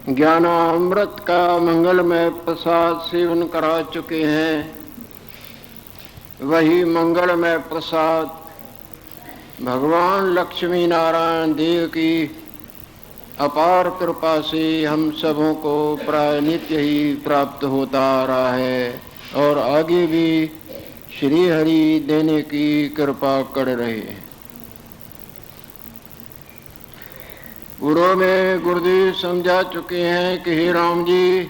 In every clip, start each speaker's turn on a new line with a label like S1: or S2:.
S1: ज्ञानामृत का मंगलमय प्रसाद सेवन करा चुके हैं। वही मंगलमय प्रसाद भगवान लक्ष्मी नारायण देव की अपार कृपा से हम सबों को प्राय नित्य ही प्राप्त होता आ रहा है और आगे भी श्री हरि देने की कृपा कर रहे हैं। पूर्व में गुरुदेव समझा चुके हैं कि हे राम जी,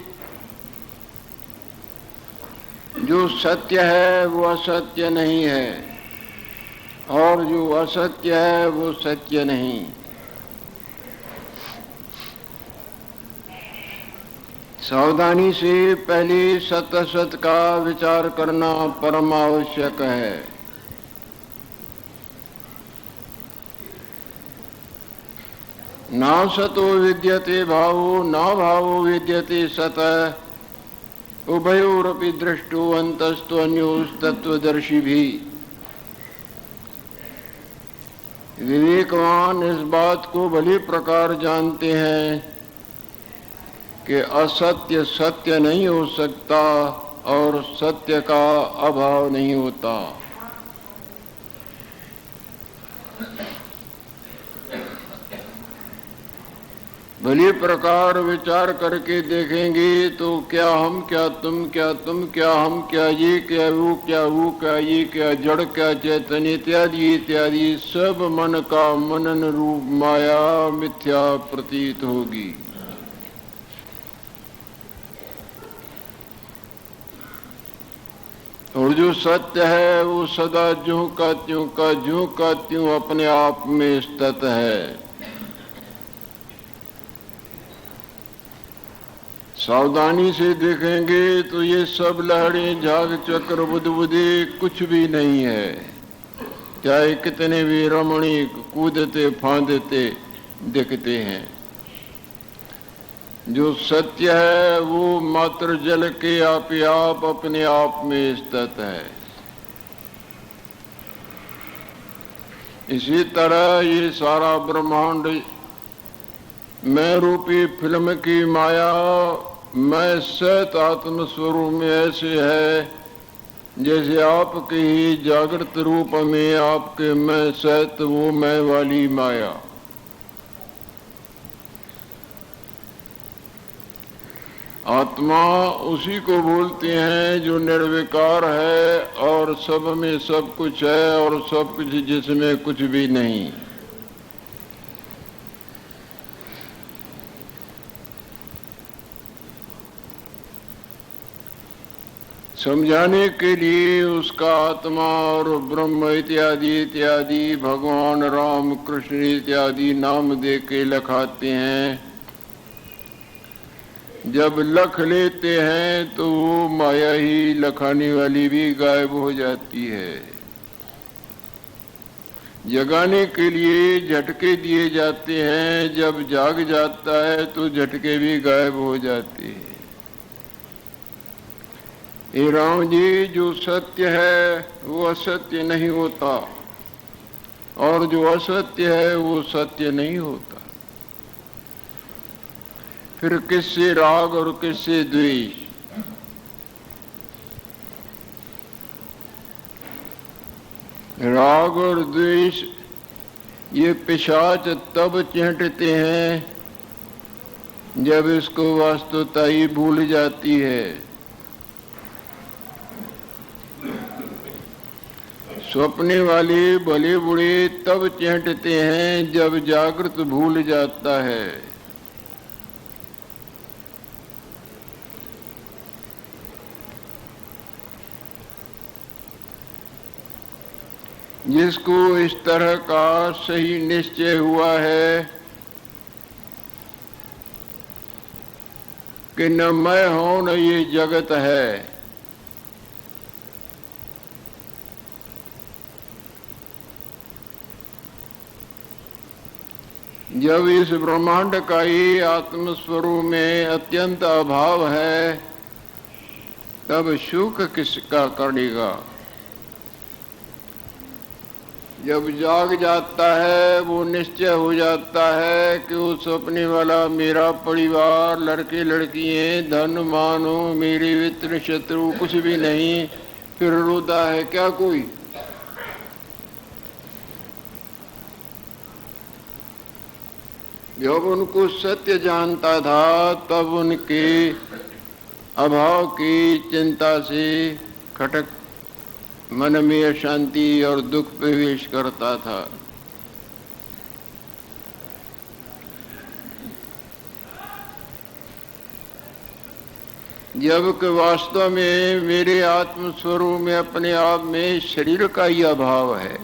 S1: जो सत्य है वो असत्य नहीं है और जो असत्य है वो सत्य नहीं। सावधानी से पहले सत असत का विचार करना परम आवश्यक है। ना सतो विद्यते भावो न भावो विद्यते सत उभयोरपि दृष्टो अंतस्तो अन्योस तत्वदर्शी भी। विवेकवान इस बात को भली प्रकार जानते हैं कि असत्य सत्य नहीं हो सकता और सत्य का अभाव नहीं होता। भली प्रकार विचार करके देखेंगे तो क्या हम, क्या तुम, क्या तुम, क्या हम, क्या ये, क्या वो, क्या वो, क्या ये, क्या जड़, क्या चैतन्य इत्यादि इत्यादि सब मन का मनन रूप माया मिथ्या प्रतीत होगी। और जो सत्य है वो सदा ज्यों का त्यों अपने आप में स्थित है। सावधानी से देखेंगे तो ये सब लहरें, झाग, चक्र, बुदबुदे कुछ भी नहीं है, चाहे कितने भी रमणीक कूदते फांदते दिखते हैं। जो सत्य है वो मात्र जल के आप अपने आप में स्थित है। इसी तरह ये सारा ब्रह्मांड मैं रूपी फिल्म की माया मैं सत आत्म स्वरूप में ऐसे है जैसे आपके ही जागृत रूप में आपके मैं सत वो मैं वाली माया। आत्मा उसी को बोलते हैं जो निर्विकार है और सब में सब कुछ है और सब कुछ जिसमें कुछ भी नहीं। समझाने के लिए उसका आत्मा और ब्रह्म इत्यादि इत्यादि भगवान राम कृष्ण इत्यादि नाम दे के लखाते हैं। जब लख लेते हैं तो वो माया ही लखाने वाली भी गायब हो जाती है। जगाने के लिए झटके दिए जाते हैं, जब जाग जाता है तो झटके भी गायब हो जाते हैं। हे राम जी, जो सत्य है वो असत्य नहीं होता और जो असत्य है वो सत्य नहीं होता। फिर किससे राग और किससे द्वेष? राग और द्वेष ये पिशाच तब चेंटते हैं जब इसको वास्तवता ही भूल जाती है। सपने वाले भले बुढ़े तब चेंटते हैं जब जागृत भूल जाता है। जिसको इस तरह का सही निश्चय हुआ है कि न मैं हूं न ये जगत है, जब इस ब्रह्मांड का ही आत्मस्वरूप में अत्यंत अभाव है तब सुख किसका करेगा? जब जाग जाता है वो निश्चय हो जाता है कि वो सपने वाला मेरा परिवार, लड़के लड़कियां, धन मानो, मेरे मित्र शत्रु कुछ भी नहीं, फिर रोता है क्या कोई? जब उनको सत्य जानता था तब उनके अभाव की चिंता से खटक मन में अशांति और दुख प्रवेश करता था। जबकि वास्तव में मेरे आत्म स्वरूप में अपने आप में शरीर का ही अभाव है।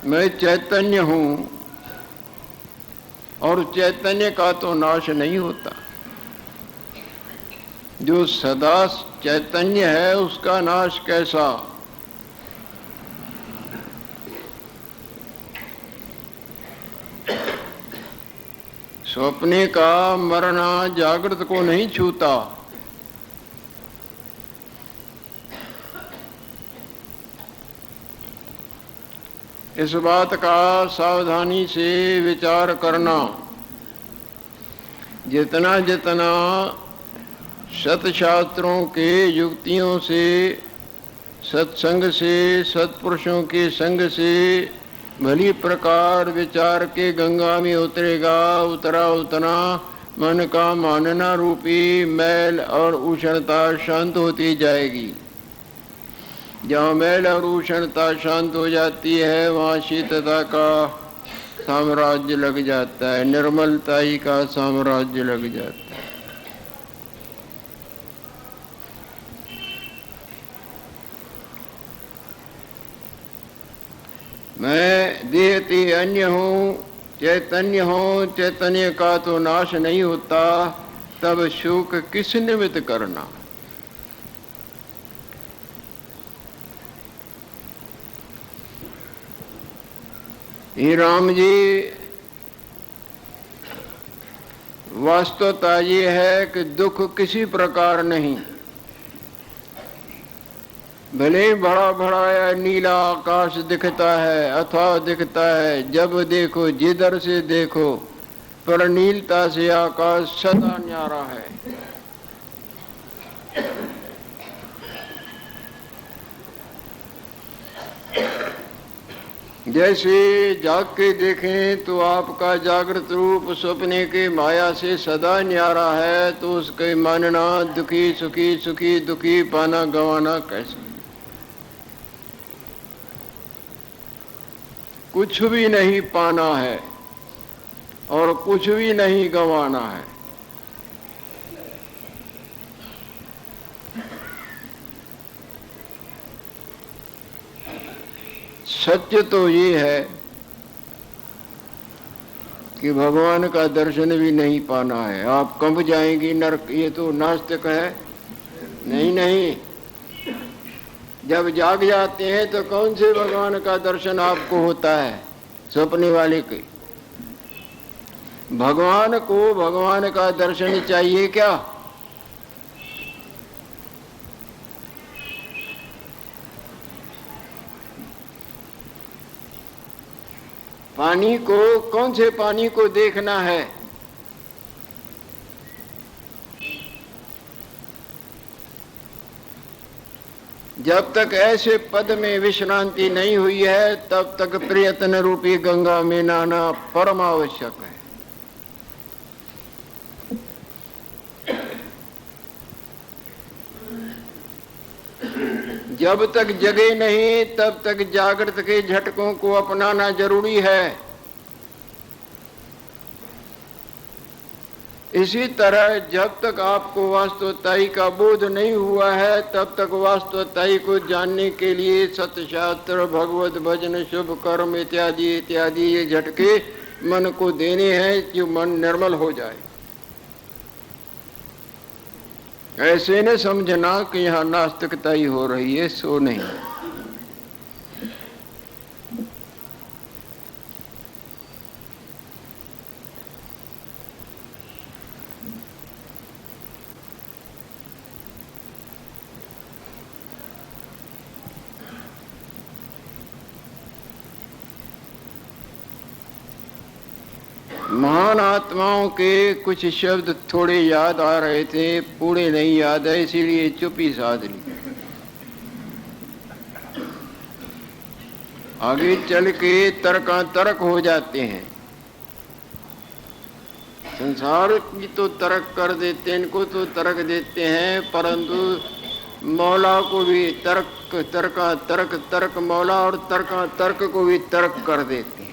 S1: मैं चैतन्य हूं और चैतन्य का तो नाश नहीं होता। जो सदा चैतन्य है उसका नाश कैसा? स्वप्ने का मरना जागृत को नहीं छूता। इस बात का सावधानी से विचार करना। जितना जितना सतशास्त्रों के युक्तियों से, सत्संग से, सत्पुरुषों के संग से भली प्रकार विचार के गंगा में उतरेगा, उतरा उतना मन का मानना रूपी मैल और उष्णता शांत होती जाएगी। जहाँ मैल और उष्णता शांत हो जाती है वहाँ शीतलता का साम्राज्य लग जाता है, निर्मलता ही का साम्राज्य लग जाता है। मैं देहती अन्य हूँ, चैतन्य हूँ, चैतन्य का तो नाश नहीं होता, तब शोक किस निमित्त करना? हे राम जी, वास्तवता ये है कि दुख किसी प्रकार नहीं। भले बड़ा बड़ा नीला आकाश दिखता है अथवा दिखता है, जब देखो जिधर से देखो पर नीलता से आकाश सदा न्यारा है। जैसे जाग के देखें तो आपका जागृत रूप सपने के माया से सदा न्यारा है, तो उसके मानना दुखी सुखी, सुखी दुखी, पाना गंवाना कैसे? कुछ भी नहीं पाना है और कुछ भी नहीं गंवाना है। सत्य तो ये है कि भगवान का दर्शन भी नहीं पाना है। आप कब जाएंगी नरक? ये तो नास्तिक है। नहीं नहीं, जब जाग जाते हैं तो कौन से भगवान का दर्शन आपको होता है? सपने वाले के। भगवान को भगवान का दर्शन चाहिए क्या? पानी को, कौन से पानी को देखना है? जब तक ऐसे पद में विश्रांति नहीं हुई है तब तक प्रयत्न रूपी गंगा में नहाना परम आवश्यक है। जब तक जगे नहीं तब तक जागृत के झटकों को अपनाना जरूरी है। इसी तरह जब तक आपको वास्तवताई का बोध नहीं हुआ है तब तक वास्तवताई को जानने के लिए सतशास्त्र, भगवत भजन, शुभ कर्म इत्यादि इत्यादि ये झटके मन को देने हैं कि मन निर्मल हो जाए। ऐसे न समझना कि यहाँ नास्तिकता ही हो रही है, सो नहीं। महान आत्माओं के कुछ शब्द थोड़े याद आ रहे थे, पूरे नहीं याद है, इसीलिए चुप्पी साध ली। आगे चल के तर्क हो जाते हैं। संसार की तो तर्क कर देते हैं, इनको तो तर्क देते हैं, परंतु मौला को भी तर्क मौला और तर्क को भी तर्क कर देते हैं।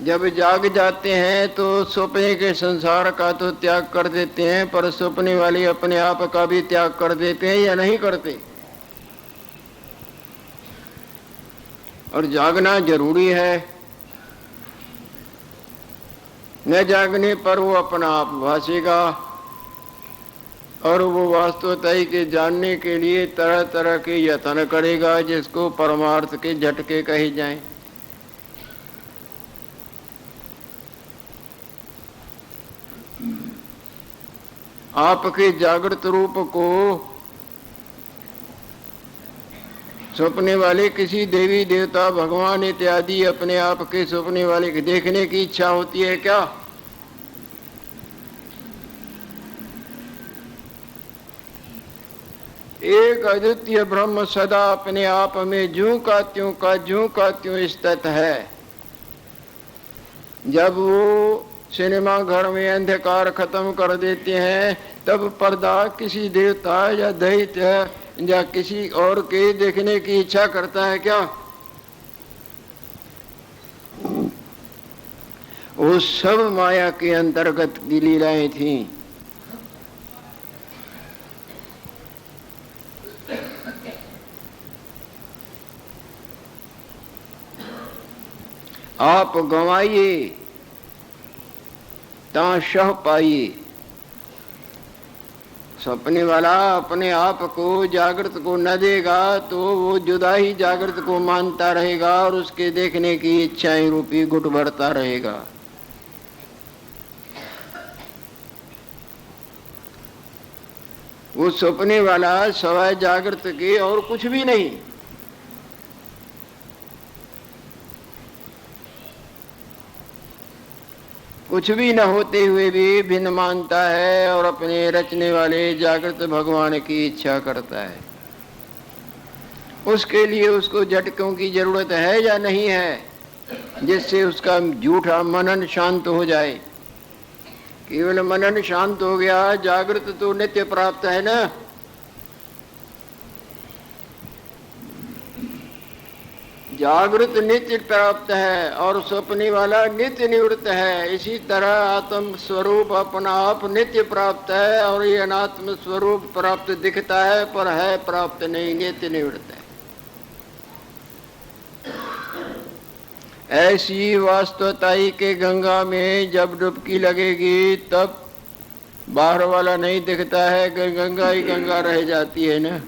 S1: जब जाग जाते हैं तो सपने के संसार का तो त्याग कर देते हैं, पर सपने वाले अपने आप का भी त्याग कर देते हैं या नहीं करते। और जागना जरूरी है, न जागने पर वो अपना आप भासेगा और वो वास्तवता के जानने के लिए तरह तरह के यत्न करेगा, जिसको परमार्थ के झटके कहे जाएं। आपके जागृत रूप को सपने वाले किसी देवी देवता भगवान इत्यादि अपने आप के सपने वाले के देखने की इच्छा होती है क्या? एक अद्वितीय ब्रह्म सदा अपने आप में ज्यों का त्यों स्थित है। जब वो सिनेमा घर में अंधकार खत्म कर देते हैं, तब पर्दा किसी देवता या दैत्य या किसी और के देखने की इच्छा करता है क्या? वो सब माया के अंतर्गत की लीलाएं थीं। आप गंवाइए ता शह पाइए। सपने वाला अपने आप को जागृत को न देगा तो वो जुदा ही जागृत को मानता रहेगा और उसके देखने की इच्छाएं रूपी गुट भरता रहेगा। वो सपने वाला सवाए जागृत के और कुछ भी नहीं। कुछ भी न होते हुए भी भिन्न मानता है और अपने रचने वाले जागृत भगवान की इच्छा करता है। उसके लिए उसको झटकों की जरूरत है या नहीं है, जिससे उसका झूठा मनन शांत हो जाए। केवल मनन शांत हो गया, जागृत तो नित्य प्राप्त है ना। जागृत नित्य प्राप्त है और सपने वाला नित्य निवृत्त है। इसी तरह आत्म स्वरूप अपना आप नित्य प्राप्त है और ये अनात्म स्वरूप प्राप्त दिखता है, पर है प्राप्त नहीं, नित्य निवृत्त है। ऐसी वास्तवताई के गंगा में जब डुबकी लगेगी तब बाहर वाला नहीं दिखता है, गंगा ही गंगा रह जाती है ना।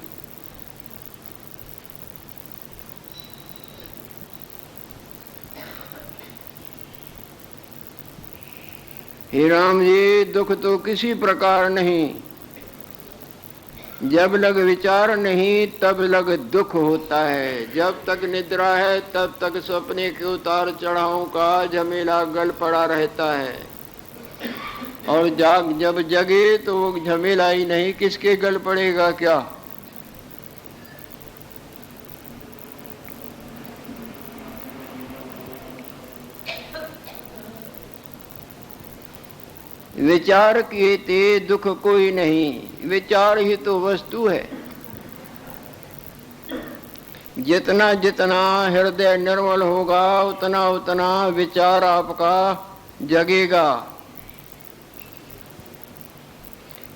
S1: हे राम जी, दुख तो किसी प्रकार नहीं। जब लग विचार नहीं तब लग दुख होता है। जब तक निद्रा है तब तक सपने के उतार चढ़ाव का झमेला गल पड़ा रहता है, और जब जगे तो वो झमेला ही नहीं, किसके गल पड़ेगा क्या? विचार किए ते दुख कोई नहीं, विचार ही तो वस्तु है। जितना जितना हृदय निर्मल होगा उतना उतना विचार आपका जगेगा।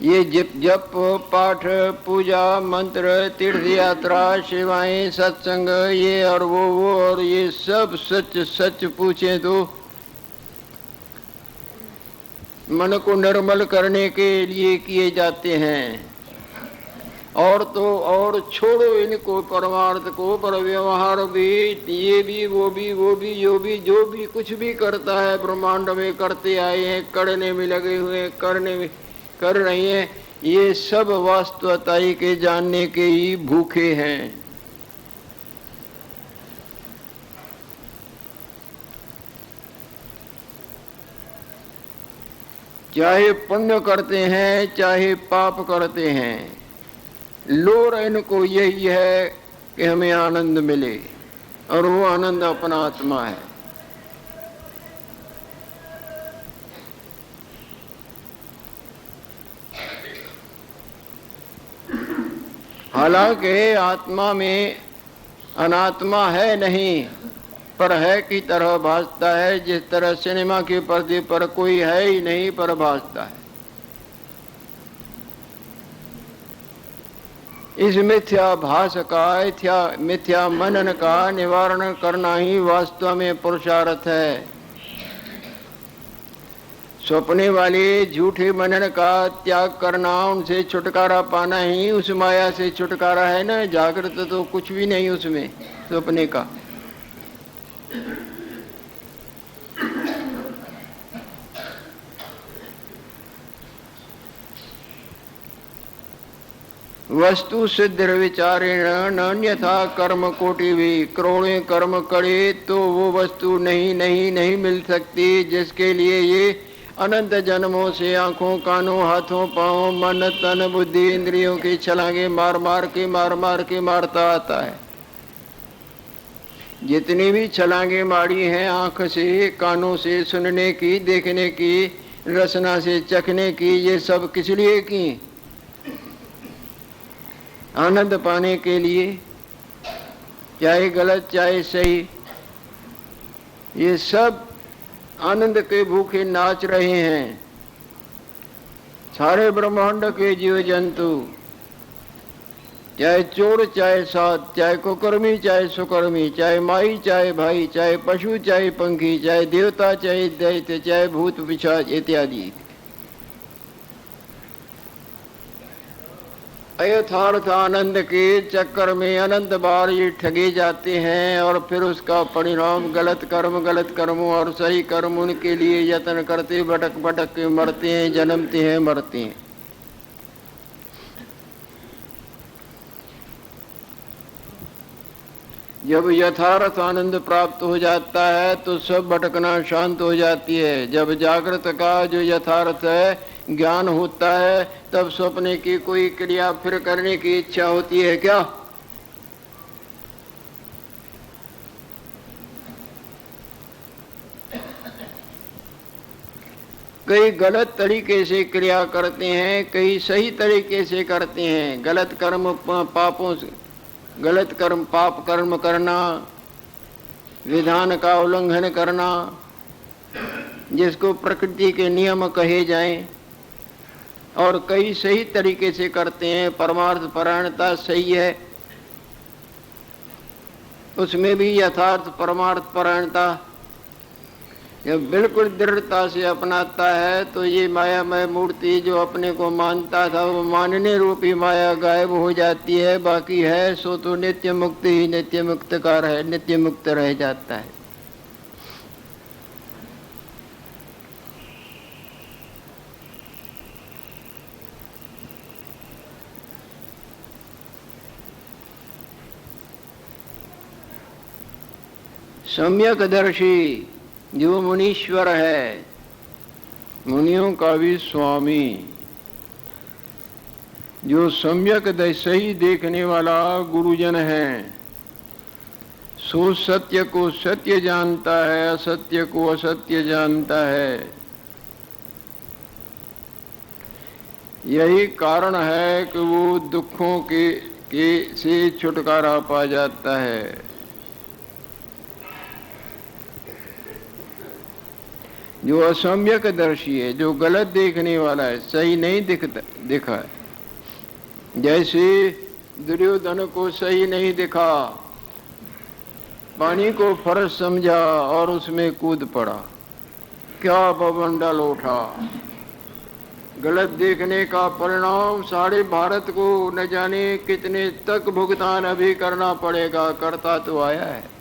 S1: ये जप पाठ पूजा मंत्र तीर्थ यात्रा सेवाएं सत्संग ये और वो और ये सब सच सच पूछे तो मन को निर्मल करने के लिए किए जाते हैं। और तो और छोड़ो इनको परमार्थ को, पर व्यवहार भी ये भी वो भी जो भी कुछ भी करता है ब्रह्मांड में करते आए हैं, करने में लगे हुए हैं, करने में कर रही हैं, ये सब वास्तवताई के जानने के ही भूखे हैं। चाहे पुण्य करते हैं चाहे पाप करते हैं, लोर इनको यही है कि हमें आनंद मिले, और वो आनंद अपना आत्मा है। हालांकि आत्मा में अनात्मा है नहीं, पर है की तरह भासता है, जिस तरह सिनेमा के पर्दे पर कोई है ही नहीं पर भासता है। इस मिथ्याभास का, मिथ्या मनन का निवारण करना ही वास्तव में पुरुषार्थ है। सपने वाले झूठे मनन का त्याग करना, उनसे छुटकारा पाना ही उस माया से छुटकारा है ना। जागृत तो कुछ भी नहीं उसमें सपने का। वस्तु सिद्ध विचारेण अन्यथा कर्म कोटि भी, करोड़ों कर्म करे तो वो वस्तु नहीं मिल सकती जिसके लिए ये अनंत जन्मों से आंखों कानों हाथों पांवों मन तन बुद्धि इंद्रियों की छलांगे मार मार के मारता आता है। जितनी भी छलांगे मारी हैं आंख से, कानों से सुनने की, देखने की, रसना से चखने की, ये सब किस लिए की? आनंद पाने के लिए, चाहे गलत चाहे सही। ये सब आनंद के भूखे नाच रहे हैं। सारे ब्रह्मांड के जीव जंतु, चाहे चोर चाहे साध, चाहे कुकर्मी चाहे सुकर्मी, चाहे माई चाहे भाई, चाहे पशु चाहे पंखी, चाहे देवता चाहे दैत्य, चाहे भूत पिशाच इत्यादि, अयथार्थ आनंद के चक्कर में अनंत बार ये ठगे जाते हैं, और फिर उसका परिणाम गलत कर्मों और सही कर्म उनके लिए यत्न करते भटक भटक के मरते हैं, जन्मते हैं, मरते हैं। जब यथार्थ आनंद प्राप्त हो जाता है तो सब भटकना शांत हो जाती है। जब जागृत का जो यथार्थ है ज्ञान होता है, तब सपने की कोई क्रिया फिर करने की इच्छा होती है क्या? कई गलत तरीके से क्रिया करते हैं, कई सही तरीके से करते हैं। गलत कर्म पापों से, गलत कर्म पाप कर्म करना, विधान का उल्लंघन करना, जिसको प्रकृति के नियम कहे जाएं, और कई सही तरीके से करते हैं। परमार्थ परायणता सही है, उसमें भी यथार्थ परमार्थ परायणता जब बिल्कुल दृढ़ता से अपनाता है तो ये मायामय मूर्ति जो अपने को मानता था वो मानने रूपी माया गायब हो जाती है। बाकी है सो तो नित्य मुक्त ही नित्य मुक्तकार है, नित्य मुक्त रह जाता है। सम्यकदर्शी जो मुनीश्वर है, मुनियों का भी स्वामी, जो सम्यक सही देखने वाला गुरुजन है, सो सत्य को सत्य जानता है, असत्य को असत्य जानता है। यही कारण है कि वो दुखों के से छुटकारा पा जाता है। जो असम्यक दर्शी है, जो गलत देखने वाला है, सही नहीं दिखा है। जैसे दुर्योधन को सही नहीं दिखा, पानी को फर्ज समझा और उसमें कूद पड़ा, क्या बवंडल उठा। गलत देखने का परिणाम सारे भारत को न जाने कितने तक भुगतान अभी करना पड़ेगा। करता तो आया है।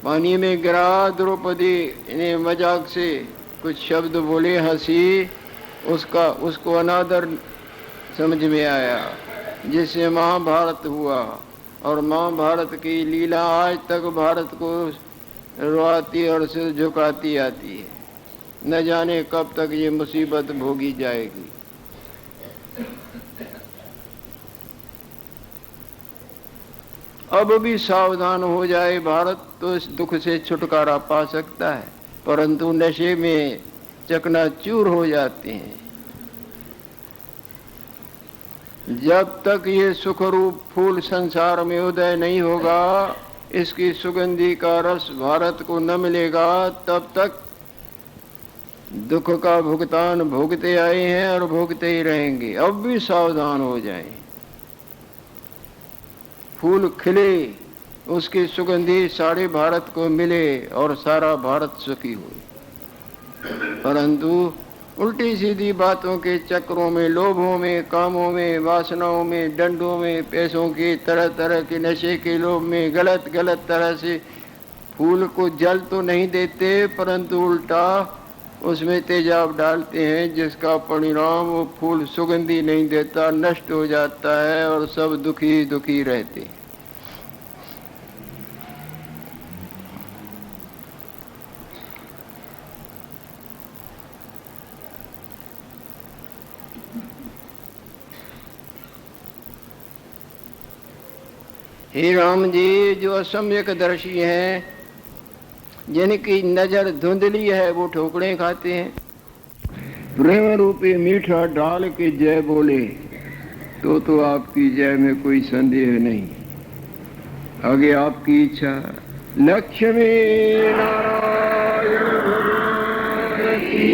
S1: पानी में गिरा, द्रौपदी ने मजाक से कुछ शब्द बोले, हंसी, उसको अनादर समझ में आया, जिससे महाभारत हुआ। और महाभारत की लीला आज तक भारत को रुआती और सिर झुकाती आती है। न जाने कब तक ये मुसीबत भोगी जाएगी। अब भी सावधान हो जाए भारत तो इस दुख से छुटकारा पा सकता है, परंतु नशे में चकनाचूर हो जाते हैं। जब तक ये सुखरूप फूल संसार में उदय नहीं होगा, इसकी सुगंधी का रस भारत को न मिलेगा, तब तक दुख का भुगतान भोगते आए हैं और भोगते ही रहेंगे। अब भी सावधान हो जाएं। फूल खिले, उसकी सुगंधी सारे भारत को मिले और सारा भारत सुखी हो। परंतु उल्टी सीधी बातों के चक्रों में, लोभों में, कामों में, वासनाओं में, डंडों में, पैसों के तरह तरह के नशे के लोभ में गलत गलत तरह से फूल को जल तो नहीं देते, परंतु उल्टा उसमें तेजाब डालते हैं, जिसका परिणाम वो फूल सुगंधी नहीं देता, नष्ट हो जाता है और सब दुखी दुखी रहते हैं। हे राम जी, जो असम्यक दर्शी हैं, जिनकी नजर धुंधली है, वो ठोकरें खाते हैं। प्रेम रूपी मीठा डाल के जय बोले तो आपकी जय में कोई संदेह नहीं। आगे आपकी इच्छा। लक्ष्मी नारायण की